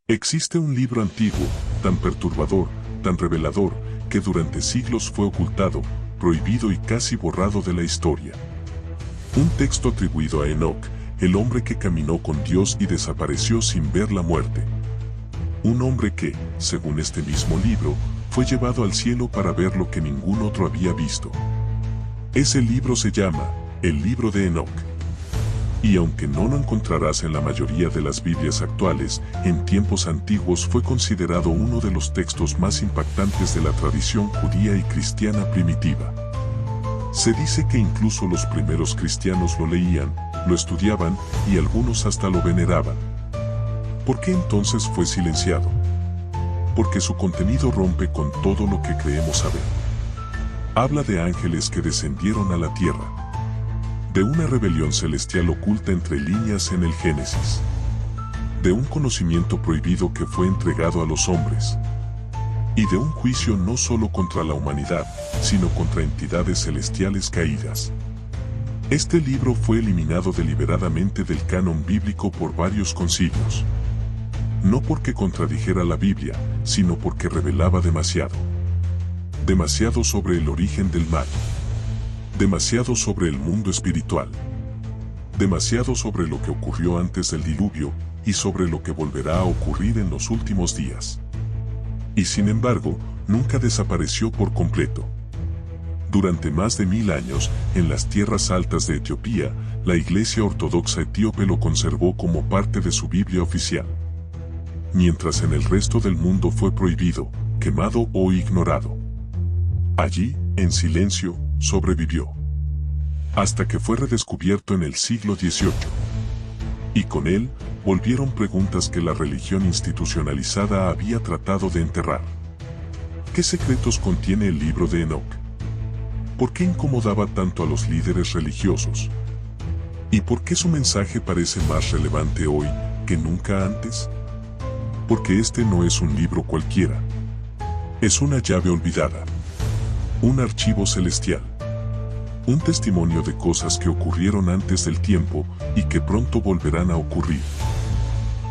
Existe un libro antiguo, tan perturbador, tan revelador, que durante siglos fue ocultado, prohibido y casi borrado de la historia. Un texto atribuido a Enoc, el hombre que caminó con Dios y desapareció sin ver la muerte. Un hombre que, según este mismo libro, fue llevado al cielo para ver lo que ningún otro había visto. Ese libro se llama, el libro de Enoc. Y aunque no lo encontrarás en la mayoría de las Biblias actuales, en tiempos antiguos fue considerado uno de los textos más impactantes de la tradición judía y cristiana primitiva. Se dice que incluso los primeros cristianos lo leían, lo estudiaban y algunos hasta lo veneraban. ¿Por qué entonces fue silenciado? Porque su contenido rompe con todo lo que creemos saber. Habla de ángeles que descendieron a la tierra, de una rebelión celestial oculta entre líneas en el Génesis, de un conocimiento prohibido que fue entregado a los hombres, y de un juicio no solo contra la humanidad, sino contra entidades celestiales caídas. Este libro fue eliminado deliberadamente del canon bíblico por varios concilios. No porque contradijera la Biblia, sino porque revelaba demasiado. Demasiado sobre el origen del mal. Demasiado sobre el mundo espiritual. Demasiado sobre lo que ocurrió antes del diluvio y sobre lo que volverá a ocurrir en los últimos días. Y sin embargo, nunca desapareció por completo. Durante más de 1000 años, en las tierras altas de Etiopía, la Iglesia Ortodoxa Etíope lo conservó como parte de su Biblia oficial. Mientras en el resto del mundo fue prohibido, quemado o ignorado. Allí, en silencio, sobrevivió. Hasta que fue redescubierto en el siglo XVIII. Y con él, volvieron preguntas que la religión institucionalizada había tratado de enterrar. ¿Qué secretos contiene el libro de Enoc? ¿Por qué incomodaba tanto a los líderes religiosos? ¿Y por qué su mensaje parece más relevante hoy que nunca antes? Porque este no es un libro cualquiera. Es una llave olvidada. Un archivo celestial. Un testimonio de cosas que ocurrieron antes del tiempo y que pronto volverán a ocurrir.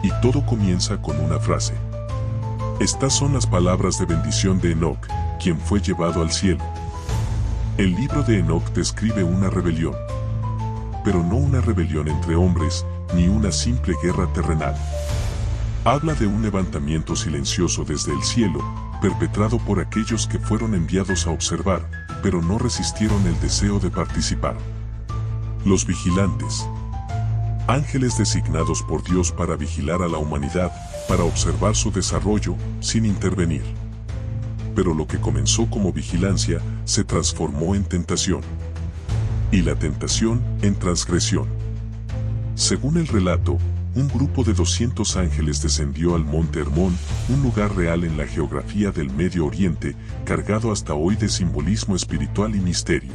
Y todo comienza con una frase. Estas son las palabras de bendición de Enoc, quien fue llevado al cielo. El libro de Enoc describe una rebelión. Pero no una rebelión entre hombres, ni una simple guerra terrenal. Habla de un levantamiento silencioso desde el cielo, perpetrado por aquellos que fueron enviados a observar, pero no resistieron el deseo de participar. Los vigilantes. Ángeles designados por Dios para vigilar a la humanidad, para observar su desarrollo, sin intervenir. Pero lo que comenzó como vigilancia, se transformó en tentación. Y la tentación, en transgresión. Según el relato, un grupo de 200 ángeles descendió al monte Hermón, un lugar real en la geografía del Medio Oriente, cargado hasta hoy de simbolismo espiritual y misterio.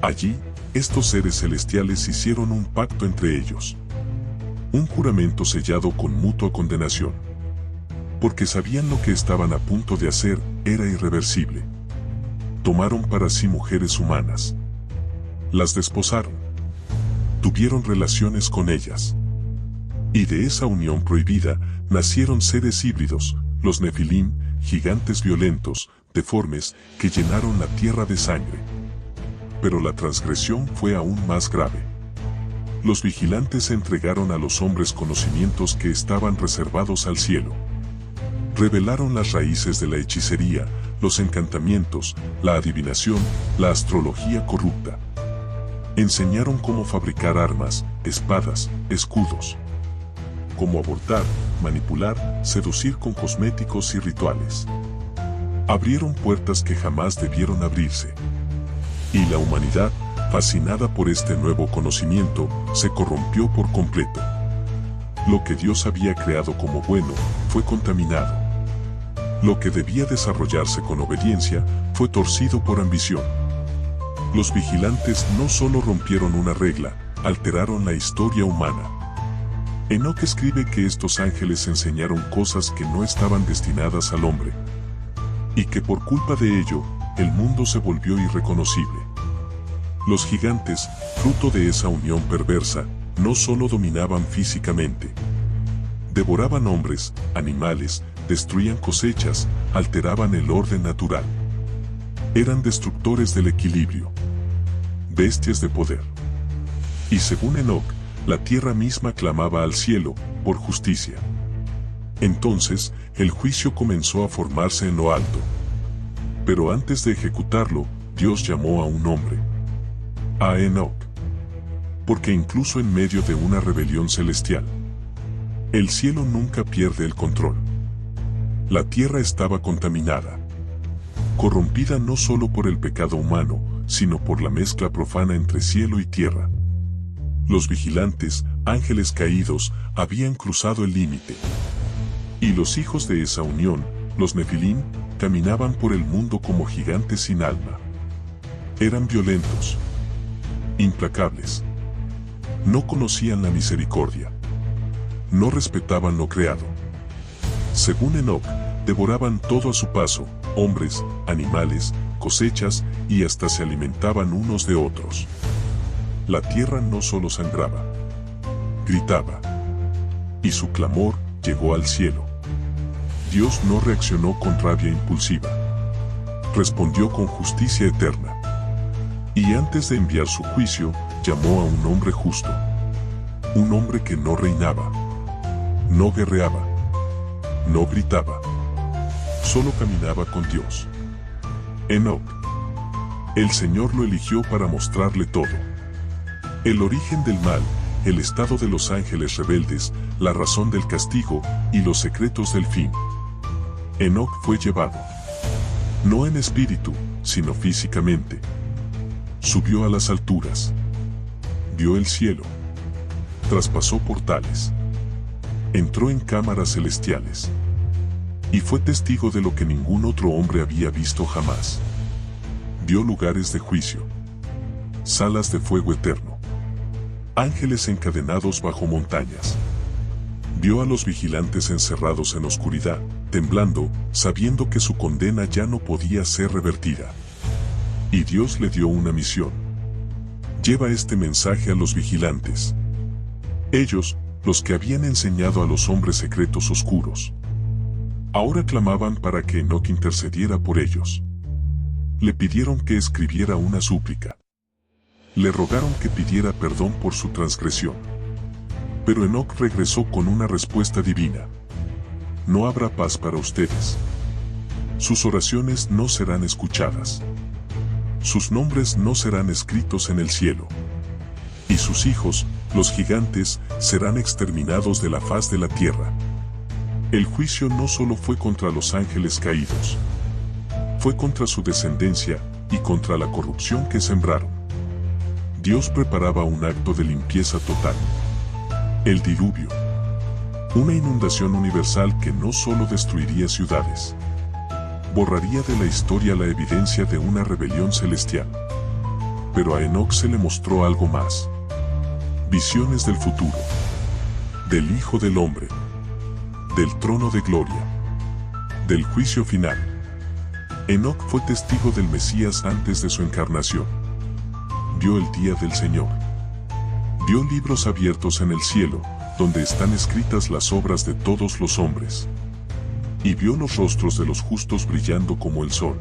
Allí, estos seres celestiales hicieron un pacto entre ellos. Un juramento sellado con mutua condenación. Porque sabían lo que estaban a punto de hacer era irreversible. Tomaron para sí mujeres humanas. Las desposaron. Tuvieron relaciones con ellas. Y de esa unión prohibida, nacieron seres híbridos, los Nefilim, gigantes violentos, deformes, que llenaron la tierra de sangre. Pero la transgresión fue aún más grave. Los vigilantes entregaron a los hombres conocimientos que estaban reservados al cielo. Revelaron las raíces de la hechicería, los encantamientos, la adivinación, la astrología corrupta. Enseñaron cómo fabricar armas, espadas, escudos. Cómo abortar, manipular, seducir con cosméticos y rituales. Abrieron puertas que jamás debieron abrirse. Y la humanidad, fascinada por este nuevo conocimiento, se corrompió por completo. Lo que Dios había creado como bueno, fue contaminado. Lo que debía desarrollarse con obediencia, fue torcido por ambición. Los vigilantes no solo rompieron una regla, alteraron la historia humana. Enoc escribe que estos ángeles enseñaron cosas que no estaban destinadas al hombre. Y que por culpa de ello, el mundo se volvió irreconocible. Los gigantes, fruto de esa unión perversa, no solo dominaban físicamente. Devoraban hombres, animales, destruían cosechas, alteraban el orden natural. Eran destructores del equilibrio. Bestias de poder. Y según Enoc, la tierra misma clamaba al cielo por justicia. Entonces, el juicio comenzó a formarse en lo alto. Pero antes de ejecutarlo, Dios llamó a un hombre. A Enoc. Porque incluso en medio de una rebelión celestial, el cielo nunca pierde el control. La tierra estaba contaminada. Corrompida no solo por el pecado humano, sino por la mezcla profana entre cielo y tierra. Los vigilantes, ángeles caídos, habían cruzado el límite. Y los hijos de esa unión, los Nefilim, caminaban por el mundo como gigantes sin alma. Eran violentos, implacables. No conocían la misericordia. No respetaban lo creado. Según Enoc, devoraban todo a su paso, hombres, animales, cosechas, y hasta se alimentaban unos de otros. La tierra no solo sangraba, gritaba. Y su clamor llegó al cielo. Dios no reaccionó con rabia impulsiva. Respondió con justicia eterna. Y antes de enviar su juicio, llamó a un hombre justo. Un hombre que no reinaba, no guerreaba, no gritaba. Solo caminaba con Dios. Enoc. El Señor lo eligió para mostrarle todo. El origen del mal, el estado de los ángeles rebeldes, la razón del castigo y los secretos del fin. Enoc fue llevado. No en espíritu, sino físicamente. Subió a las alturas. Vio el cielo. Traspasó portales. Entró en cámaras celestiales. Y fue testigo de lo que ningún otro hombre había visto jamás. Vio lugares de juicio. Salas de fuego eterno. Ángeles encadenados bajo montañas. Vio a los vigilantes encerrados en oscuridad, temblando, sabiendo que su condena ya no podía ser revertida. Y Dios le dio una misión. Lleva este mensaje a los vigilantes. Ellos, los que habían enseñado a los hombres secretos oscuros, ahora clamaban para que Enoc intercediera por ellos. Le pidieron que escribiera una súplica. Le rogaron que pidiera perdón por su transgresión. Pero Enoc regresó con una respuesta divina. No habrá paz para ustedes. Sus oraciones no serán escuchadas. Sus nombres no serán escritos en el cielo. Y sus hijos, los gigantes, serán exterminados de la faz de la tierra. El juicio no solo fue contra los ángeles caídos. Fue contra su descendencia y contra la corrupción que sembraron. Dios preparaba un acto de limpieza total. El diluvio. Una inundación universal que no solo destruiría ciudades. Borraría de la historia la evidencia de una rebelión celestial. Pero a Enoc se le mostró algo más. Visiones del futuro. Del Hijo del Hombre. Del trono de gloria. Del juicio final. Enoc fue testigo del Mesías antes de su encarnación. Vio el día del Señor. Vio libros abiertos en el cielo, donde están escritas las obras de todos los hombres. Y vio los rostros de los justos brillando como el sol,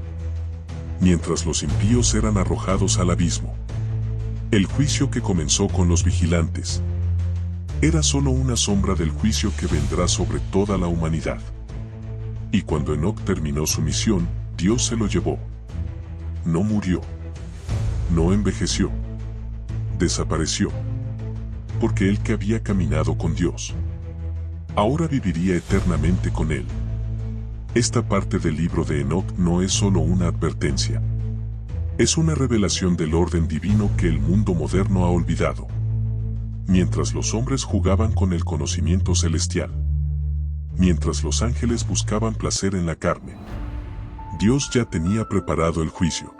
mientras los impíos eran arrojados al abismo. El juicio que comenzó con los vigilantes era solo una sombra del juicio que vendrá sobre toda la humanidad. Y cuando Enoc terminó su misión, Dios se lo llevó. No murió. No envejeció. Desapareció. Porque él que había caminado con Dios, ahora viviría eternamente con él. Esta parte del libro de Enoc no es solo una advertencia. Es una revelación del orden divino que el mundo moderno ha olvidado. Mientras los hombres jugaban con el conocimiento celestial, mientras los ángeles buscaban placer en la carne, Dios ya tenía preparado el juicio.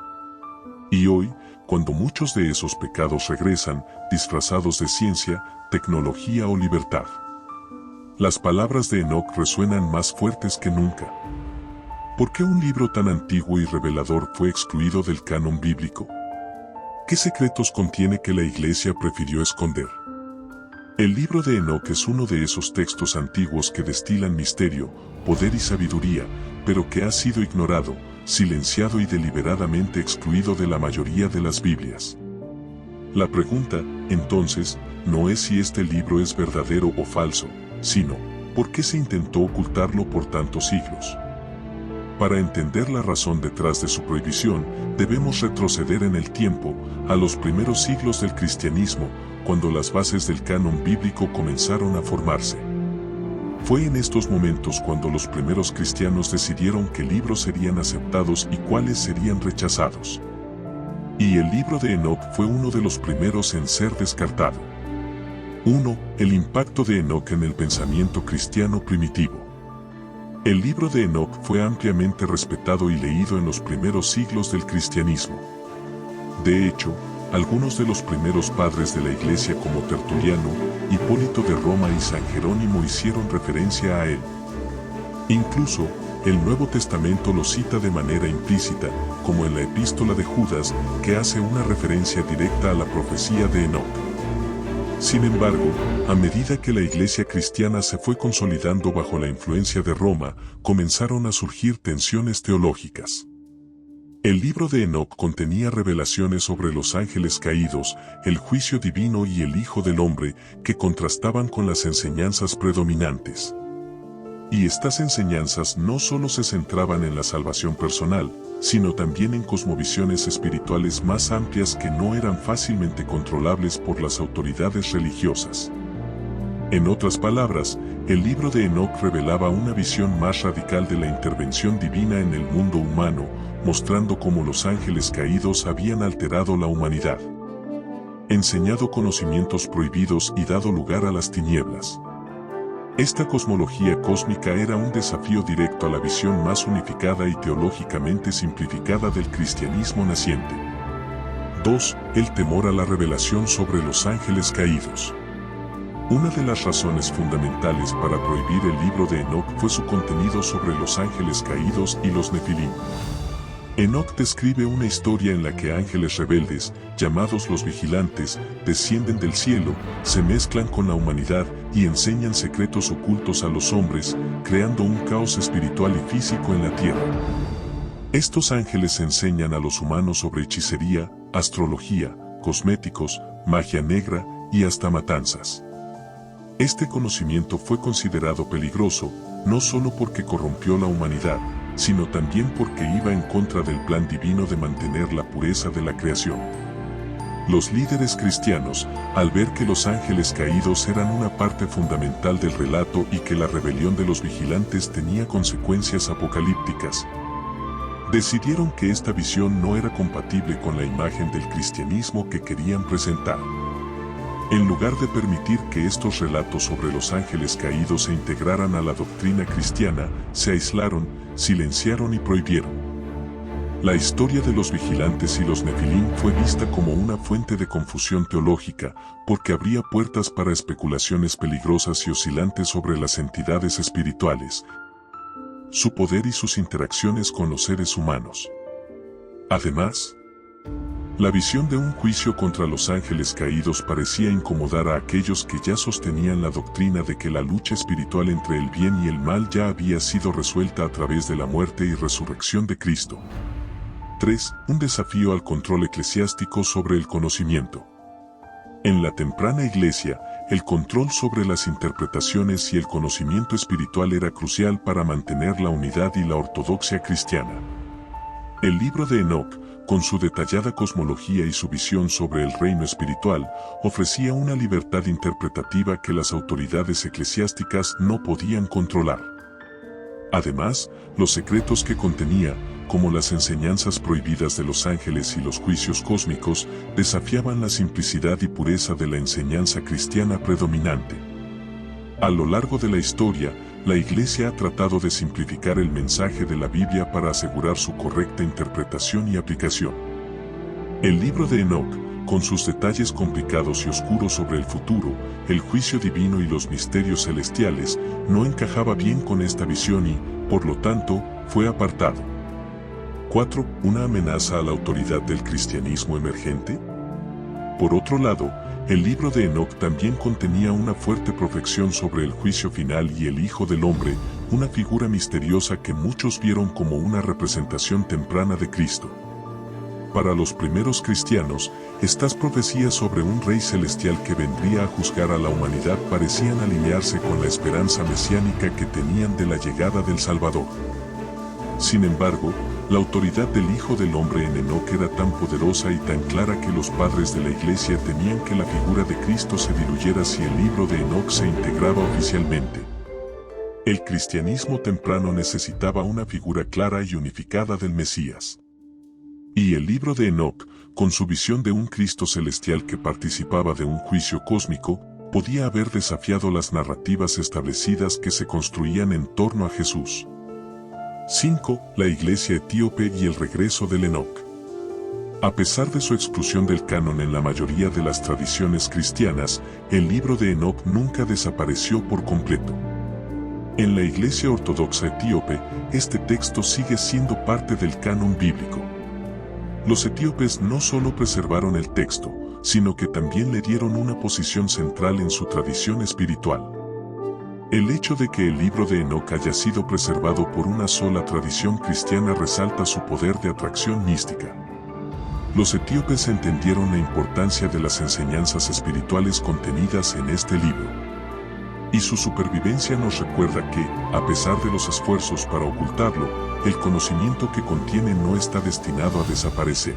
Y hoy, cuando muchos de esos pecados regresan, disfrazados de ciencia, tecnología o libertad, las palabras de Enoc resuenan más fuertes que nunca. ¿Por qué un libro tan antiguo y revelador fue excluido del canon bíblico? ¿Qué secretos contiene que la Iglesia prefirió esconder? El libro de Enoc es uno de esos textos antiguos que destilan misterio, poder y sabiduría, pero que ha sido ignorado, silenciado y deliberadamente excluido de la mayoría de las Biblias. La pregunta, entonces, no es si este libro es verdadero o falso, sino, ¿por qué se intentó ocultarlo por tantos siglos? Para entender la razón detrás de su prohibición, debemos retroceder en el tiempo, a los primeros siglos del cristianismo, cuando las bases del canon bíblico comenzaron a formarse. Fue en estos momentos cuando los primeros cristianos decidieron qué libros serían aceptados y cuáles serían rechazados. Y el libro de Enoc fue uno de los primeros en ser descartado. 1. El impacto de Enoc en el pensamiento cristiano primitivo. El libro de Enoc fue ampliamente respetado y leído en los primeros siglos del cristianismo. De hecho, algunos de los primeros padres de la Iglesia como Tertuliano, Hipólito de Roma y San Jerónimo hicieron referencia a él. Incluso, el Nuevo Testamento lo cita de manera implícita, como en la Epístola de Judas, que hace una referencia directa a la profecía de Enoc. Sin embargo, a medida que la Iglesia cristiana se fue consolidando bajo la influencia de Roma, comenzaron a surgir tensiones teológicas. El libro de Enoc contenía revelaciones sobre los ángeles caídos, el juicio divino y el Hijo del Hombre, que contrastaban con las enseñanzas predominantes. Y estas enseñanzas no solo se centraban en la salvación personal, sino también en cosmovisiones espirituales más amplias que no eran fácilmente controlables por las autoridades religiosas. En otras palabras, el libro de Enoc revelaba una visión más radical de la intervención divina en el mundo humano, mostrando cómo los ángeles caídos habían alterado la humanidad, enseñado conocimientos prohibidos y dado lugar a las tinieblas. Esta cosmología cósmica era un desafío directo a la visión más unificada y teológicamente simplificada del cristianismo naciente. 2. El temor a la revelación sobre los ángeles caídos. Una de las razones fundamentales para prohibir el libro de Enoc fue su contenido sobre los ángeles caídos y los nefilim. Enoc describe una historia en la que ángeles rebeldes, llamados los vigilantes, descienden del cielo, se mezclan con la humanidad y enseñan secretos ocultos a los hombres, creando un caos espiritual y físico en la tierra. Estos ángeles enseñan a los humanos sobre hechicería, astrología, cosméticos, magia negra y hasta matanzas. Este conocimiento fue considerado peligroso, no solo porque corrompió la humanidad, sino también porque iba en contra del plan divino de mantener la pureza de la creación. Los líderes cristianos, al ver que los ángeles caídos eran una parte fundamental del relato y que la rebelión de los vigilantes tenía consecuencias apocalípticas, decidieron que esta visión no era compatible con la imagen del cristianismo que querían presentar. En lugar de permitir que estos relatos sobre los ángeles caídos se integraran a la doctrina cristiana, se aislaron, silenciaron y prohibieron. La historia de los vigilantes y los nefilim fue vista como una fuente de confusión teológica, porque abría puertas para especulaciones peligrosas y oscilantes sobre las entidades espirituales, su poder y sus interacciones con los seres humanos. Además, la visión de un juicio contra los ángeles caídos parecía incomodar a aquellos que ya sostenían la doctrina de que la lucha espiritual entre el bien y el mal ya había sido resuelta a través de la muerte y resurrección de Cristo. 3. Un desafío al control eclesiástico sobre el conocimiento. En la temprana iglesia, el control sobre las interpretaciones y el conocimiento espiritual era crucial para mantener la unidad y la ortodoxia cristiana. El libro de Enoc, con su detallada cosmología y su visión sobre el reino espiritual, ofrecía una libertad interpretativa que las autoridades eclesiásticas no podían controlar. Además, los secretos que contenía, como las enseñanzas prohibidas de los ángeles y los juicios cósmicos, desafiaban la simplicidad y pureza de la enseñanza cristiana predominante. A lo largo de la historia, la Iglesia ha tratado de simplificar el mensaje de la Biblia para asegurar su correcta interpretación y aplicación. El libro de Enoc, con sus detalles complicados y oscuros sobre el futuro, el juicio divino y los misterios celestiales, no encajaba bien con esta visión y, por lo tanto, fue apartado. 4. Una amenaza a la autoridad del cristianismo emergente. Por otro lado, el libro de Enoc también contenía una fuerte profección sobre el juicio final y el Hijo del Hombre, una figura misteriosa que muchos vieron como una representación temprana de Cristo. Para los primeros cristianos, estas profecías sobre un Rey celestial que vendría a juzgar a la humanidad parecían alinearse con la esperanza mesiánica que tenían de la llegada del Salvador. Sin embargo, la autoridad del Hijo del Hombre en Enoc era tan poderosa y tan clara que los padres de la Iglesia temían que la figura de Cristo se diluyera si el libro de Enoc se integraba oficialmente. El cristianismo temprano necesitaba una figura clara y unificada del Mesías. Y el libro de Enoc, con su visión de un Cristo celestial que participaba de un juicio cósmico, podía haber desafiado las narrativas establecidas que se construían en torno a Jesús. 5. La Iglesia etíope y el regreso del Enoc. A pesar de su exclusión del canon en la mayoría de las tradiciones cristianas, el libro de Enoc nunca desapareció por completo. En la Iglesia Ortodoxa etíope, este texto sigue siendo parte del canon bíblico. Los etíopes no solo preservaron el texto, sino que también le dieron una posición central en su tradición espiritual. El hecho de que el libro de Enoc haya sido preservado por una sola tradición cristiana resalta su poder de atracción mística. Los etíopes entendieron la importancia de las enseñanzas espirituales contenidas en este libro. Y su supervivencia nos recuerda que, a pesar de los esfuerzos para ocultarlo, el conocimiento que contiene no está destinado a desaparecer.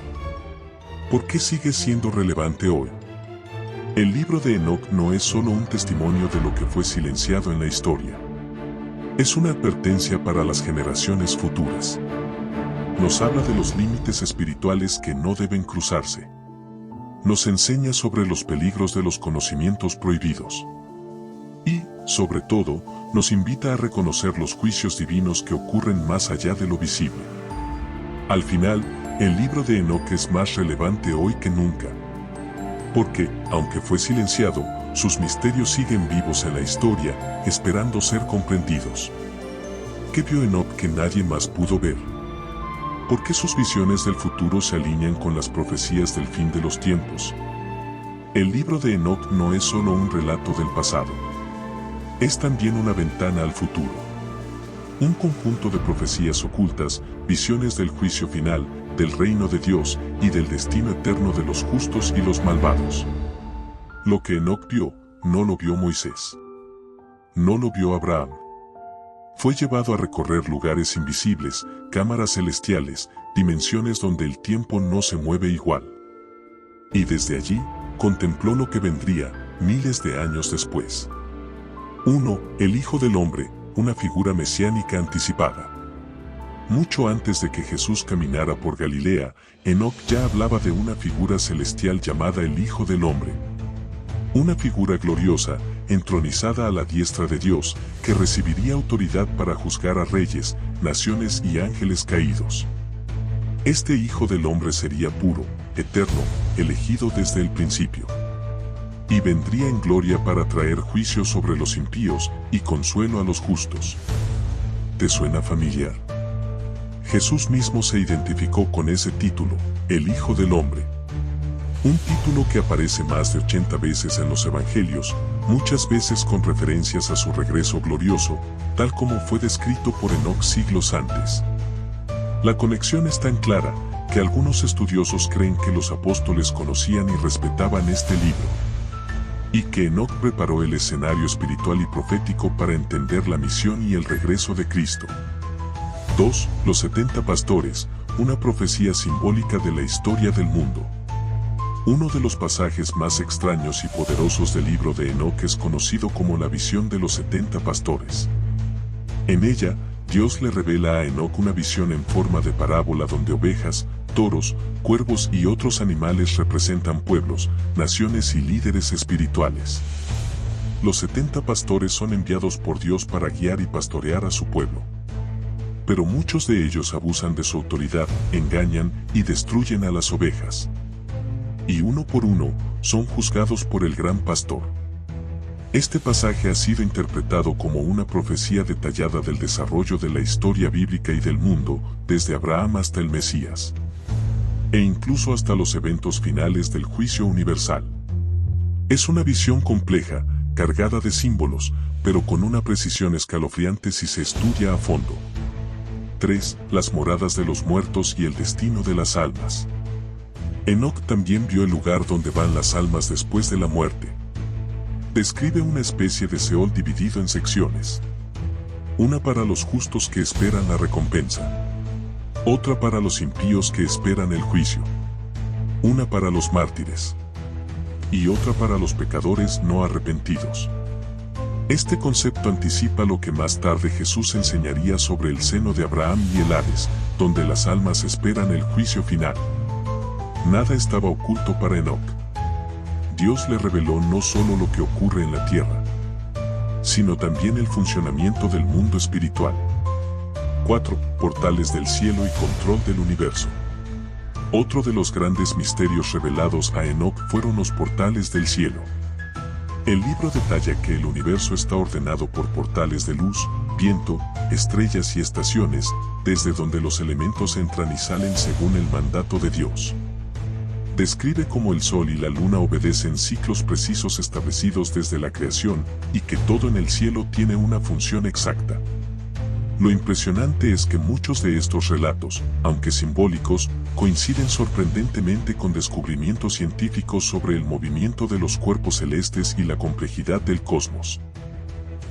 ¿Por qué sigue siendo relevante hoy? El libro de Enoc no es solo un testimonio de lo que fue silenciado en la historia. Es una advertencia para las generaciones futuras. Nos habla de los límites espirituales que no deben cruzarse. Nos enseña sobre los peligros de los conocimientos prohibidos. Y, sobre todo, nos invita a reconocer los juicios divinos que ocurren más allá de lo visible. Al final, el libro de Enoc es más relevante hoy que nunca. Porque, aunque fue silenciado, sus misterios siguen vivos en la historia, esperando ser comprendidos. ¿Qué vio Enoc que nadie más pudo ver? ¿Por qué sus visiones del futuro se alinean con las profecías del fin de los tiempos? El libro de Enoc no es solo un relato del pasado. Es también una ventana al futuro. Un conjunto de profecías ocultas, visiones del juicio final, del reino de Dios y del destino eterno de los justos y los malvados. Lo que Enoc vio, no lo vio Moisés. No lo vio Abraham. Fue llevado a recorrer lugares invisibles, cámaras celestiales, dimensiones donde el tiempo no se mueve igual. Y desde allí, contempló lo que vendría, miles de años después. 1. El Hijo del Hombre, una figura mesiánica anticipada. Mucho antes de que Jesús caminara por Galilea, Enoc ya hablaba de una figura celestial llamada el Hijo del Hombre. Una figura gloriosa, entronizada a la diestra de Dios, que recibiría autoridad para juzgar a reyes, naciones y ángeles caídos. Este Hijo del Hombre sería puro, eterno, elegido desde el principio. Y vendría en gloria para traer juicio sobre los impíos y consuelo a los justos. ¿Te suena familiar? Jesús mismo se identificó con ese título, el Hijo del Hombre. Un título que aparece más de 80 veces en los Evangelios, muchas veces con referencias a su regreso glorioso, tal como fue descrito por Enoc siglos antes. La conexión es tan clara, que algunos estudiosos creen que los apóstoles conocían y respetaban este libro. Y que Enoc preparó el escenario espiritual y profético para entender la misión y el regreso de Cristo. 2. Los 70 pastores, una profecía simbólica de la historia del mundo. Uno de los pasajes más extraños y poderosos del libro de Enoc es conocido como la visión de los 70 pastores. En ella, Dios le revela a Enoc una visión en forma de parábola donde ovejas, toros, cuervos y otros animales representan pueblos, naciones y líderes espirituales. Los 70 pastores son enviados por Dios para guiar y pastorear a su pueblo. Pero muchos de ellos abusan de su autoridad, engañan y destruyen a las ovejas. Y uno por uno, son juzgados por el gran pastor. Este pasaje ha sido interpretado como una profecía detallada del desarrollo de la historia bíblica y del mundo, desde Abraham hasta el Mesías. E incluso hasta los eventos finales del juicio universal. Es una visión compleja, cargada de símbolos, pero con una precisión escalofriante si se estudia a fondo. 3. Las moradas de los muertos y el destino de las almas. Enoc también vio el lugar donde van las almas después de la muerte. Describe una especie de Seol dividido en secciones. Una para los justos que esperan la recompensa. Otra para los impíos que esperan el juicio. Una para los mártires. Y otra para los pecadores no arrepentidos. Este concepto anticipa lo que más tarde Jesús enseñaría sobre el seno de Abraham y el Hades, donde las almas esperan el juicio final. Nada estaba oculto para Enoc. Dios le reveló no solo lo que ocurre en la tierra, sino también el funcionamiento del mundo espiritual. 4. Portales del cielo y control del universo. Otro de los grandes misterios revelados a Enoc fueron los portales del cielo. El libro detalla que el universo está ordenado por portales de luz, viento, estrellas y estaciones, desde donde los elementos entran y salen según el mandato de Dios. Describe cómo el sol y la luna obedecen ciclos precisos establecidos desde la creación, y que todo en el cielo tiene una función exacta. Lo impresionante es que muchos de estos relatos, aunque simbólicos, coinciden sorprendentemente con descubrimientos científicos sobre el movimiento de los cuerpos celestes y la complejidad del cosmos.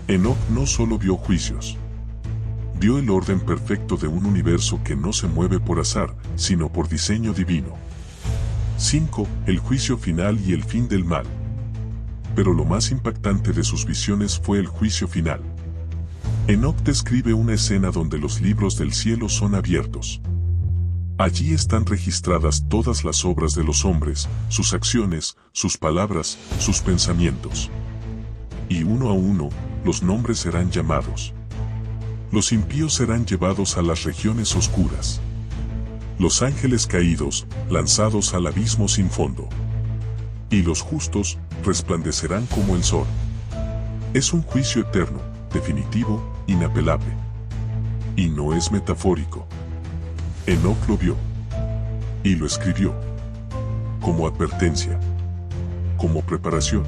Enoc no solo vio juicios. Vio el orden perfecto de un universo que no se mueve por azar, sino por diseño divino. 5. El juicio final y el fin del mal. Pero lo más impactante de sus visiones fue el juicio final. Enoc describe una escena donde los libros del cielo son abiertos. Allí están registradas todas las obras de los hombres, sus acciones, sus palabras, sus pensamientos. Y uno a uno, los nombres serán llamados. Los impíos serán llevados a las regiones oscuras. Los ángeles caídos, lanzados al abismo sin fondo. Y los justos, resplandecerán como el sol. Es un juicio eterno, definitivo, inapelable. Y no es metafórico. Enoc lo vio. Y lo escribió. Como advertencia. Como preparación.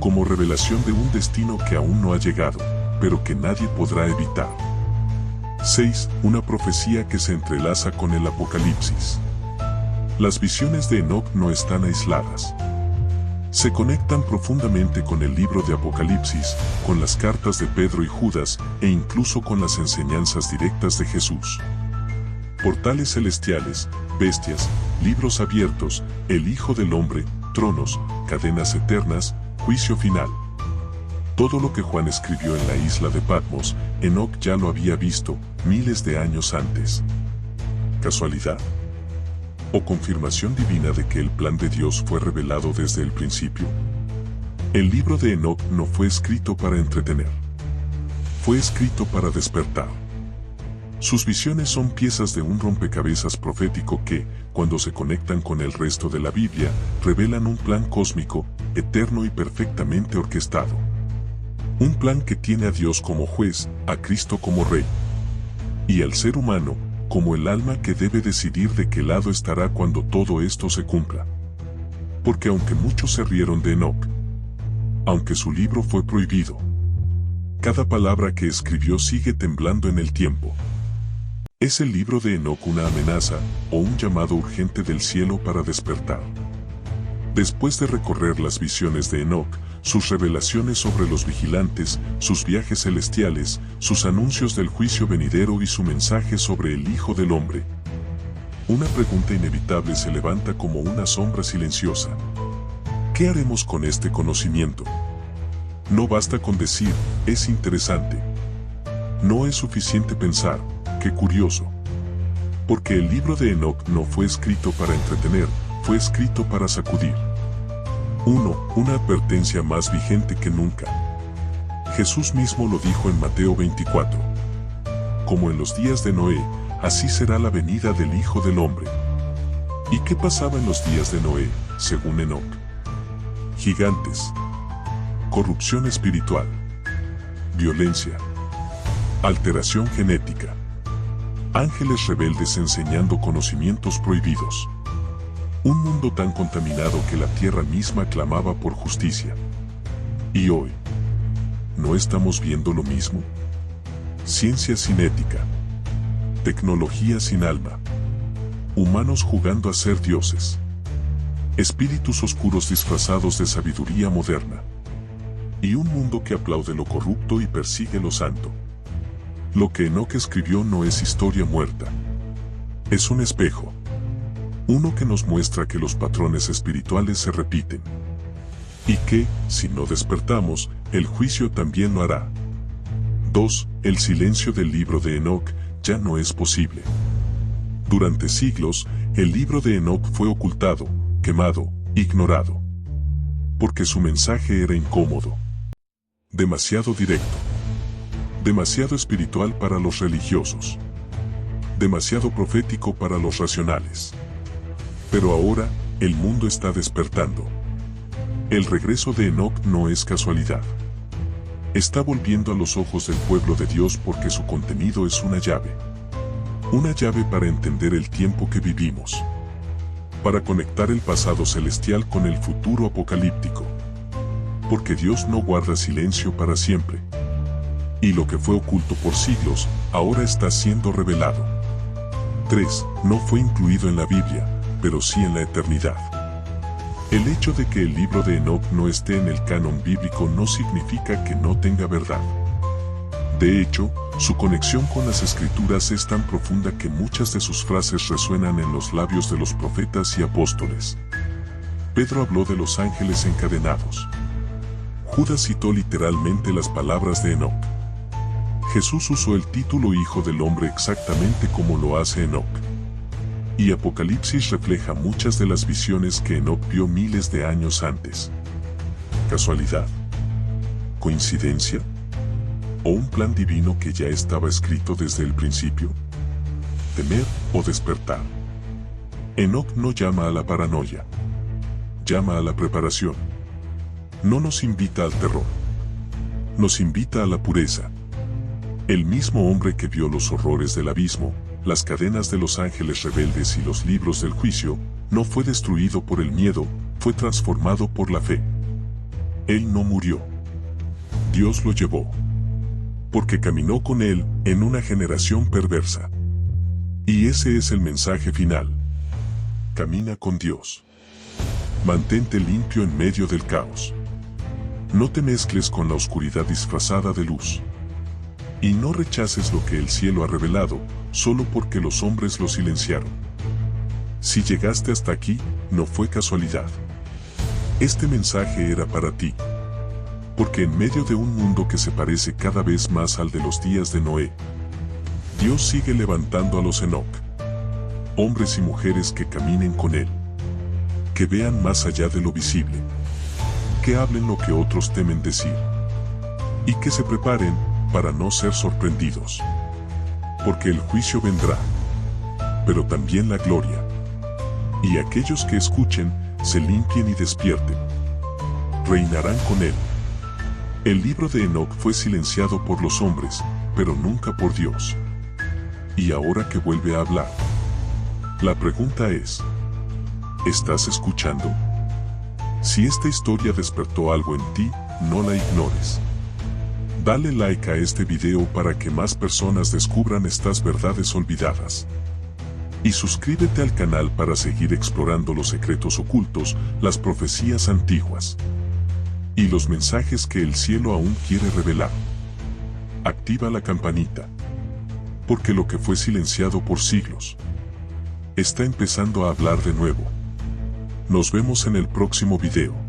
Como revelación de un destino que aún no ha llegado, pero que nadie podrá evitar. 6. Una profecía que se entrelaza con el Apocalipsis. Las visiones de Enoc no están aisladas. Se conectan profundamente con el libro de Apocalipsis, con las cartas de Pedro y Judas, e incluso con las enseñanzas directas de Jesús. Portales celestiales, bestias, libros abiertos, el Hijo del Hombre, tronos, cadenas eternas, juicio final. Todo lo que Juan escribió en la isla de Patmos, Enoc ya lo había visto, miles de años antes. ¿Casualidad? ¿O confirmación divina de que el plan de Dios fue revelado desde el principio? El libro de Enoc no fue escrito para entretener. Fue escrito para despertar. Sus visiones son piezas de un rompecabezas profético que, cuando se conectan con el resto de la Biblia, revelan un plan cósmico, eterno y perfectamente orquestado. Un plan que tiene a Dios como juez, a Cristo como rey, y al ser humano, como el alma que debe decidir de qué lado estará cuando todo esto se cumpla. Porque aunque muchos se rieron de Enoc, aunque su libro fue prohibido, cada palabra que escribió sigue temblando en el tiempo. ¿Es el libro de Enoc una amenaza, o un llamado urgente del cielo para despertar? Después de recorrer las visiones de Enoc, sus revelaciones sobre los vigilantes, sus viajes celestiales, sus anuncios del juicio venidero y su mensaje sobre el Hijo del Hombre, una pregunta inevitable se levanta como una sombra silenciosa. ¿Qué haremos con este conocimiento? No basta con decir, es interesante. No es suficiente pensar, qué curioso. Porque el libro de Enoc no fue escrito para entretener, fue escrito para sacudir. 1. Una advertencia más vigente que nunca. Jesús mismo lo dijo en Mateo 24. Como en los días de Noé, así será la venida del Hijo del Hombre. ¿Y qué pasaba en los días de Noé, según Enoc? Gigantes. Corrupción espiritual. Violencia. Alteración genética. Ángeles rebeldes enseñando conocimientos prohibidos. Un mundo tan contaminado que la tierra misma clamaba por justicia. ¿Y hoy? ¿No estamos viendo lo mismo? Ciencia sin ética. Tecnología sin alma. Humanos jugando a ser dioses. Espíritus oscuros disfrazados de sabiduría moderna. Y un mundo que aplaude lo corrupto y persigue lo santo. Lo que Enoc escribió no es historia muerta. Es un espejo. Uno que nos muestra que los patrones espirituales se repiten. Y que, si no despertamos, el juicio también lo hará. 2. El silencio del libro de Enoc ya no es posible. Durante siglos, el libro de Enoc fue ocultado, quemado, ignorado. Porque su mensaje era incómodo. Demasiado directo. Demasiado espiritual para los religiosos. Demasiado profético para los racionales. Pero ahora, el mundo está despertando. El regreso de Enoc no es casualidad. Está volviendo a los ojos del pueblo de Dios porque su contenido es una llave. Una llave para entender el tiempo que vivimos. Para conectar el pasado celestial con el futuro apocalíptico. Porque Dios no guarda silencio para siempre. Y lo que fue oculto por siglos, ahora está siendo revelado. 3. No fue incluido en la Biblia, pero sí en la eternidad. El hecho de que el libro de Enoc no esté en el canon bíblico no significa que no tenga verdad. De hecho, su conexión con las escrituras es tan profunda que muchas de sus frases resuenan en los labios de los profetas y apóstoles. Pedro habló de los ángeles encadenados. Judas citó literalmente las palabras de Enoc. Jesús usó el título Hijo del Hombre exactamente como lo hace Enoc. Y Apocalipsis refleja muchas de las visiones que Enoc vio miles de años antes. ¿Casualidad? ¿Coincidencia? ¿O un plan divino que ya estaba escrito desde el principio? ¿Temer o despertar? Enoc no llama a la paranoia. Llama a la preparación. No nos invita al terror. Nos invita a la pureza. El mismo hombre que vio los horrores del abismo, las cadenas de los ángeles rebeldes y los libros del juicio, no fue destruido por el miedo, fue transformado por la fe. Él no murió. Dios lo llevó. Porque caminó con él en una generación perversa. Y ese es el mensaje final. Camina con Dios. Mantente limpio en medio del caos. No te mezcles con la oscuridad disfrazada de luz. Y no rechaces lo que el cielo ha revelado, solo porque los hombres lo silenciaron. Si llegaste hasta aquí, no fue casualidad. Este mensaje era para ti. Porque en medio de un mundo que se parece cada vez más al de los días de Noé, Dios sigue levantando a los Enoc. Hombres y mujeres que caminen con Él. Que vean más allá de lo visible. Que hablen lo que otros temen decir. Y que se preparen para no ser sorprendidos. Porque el juicio vendrá, pero también la gloria. Y aquellos que escuchen, se limpien y despierten. Reinarán con Él. El libro de Enoc fue silenciado por los hombres, pero nunca por Dios. Y ahora que vuelve a hablar, la pregunta es, ¿estás escuchando? Si esta historia despertó algo en ti, no la ignores. Dale like a este video para que más personas descubran estas verdades olvidadas. Y suscríbete al canal para seguir explorando los secretos ocultos, las profecías antiguas. Y los mensajes que el cielo aún quiere revelar. Activa la campanita. Porque lo que fue silenciado por siglos está empezando a hablar de nuevo. Nos vemos en el próximo video.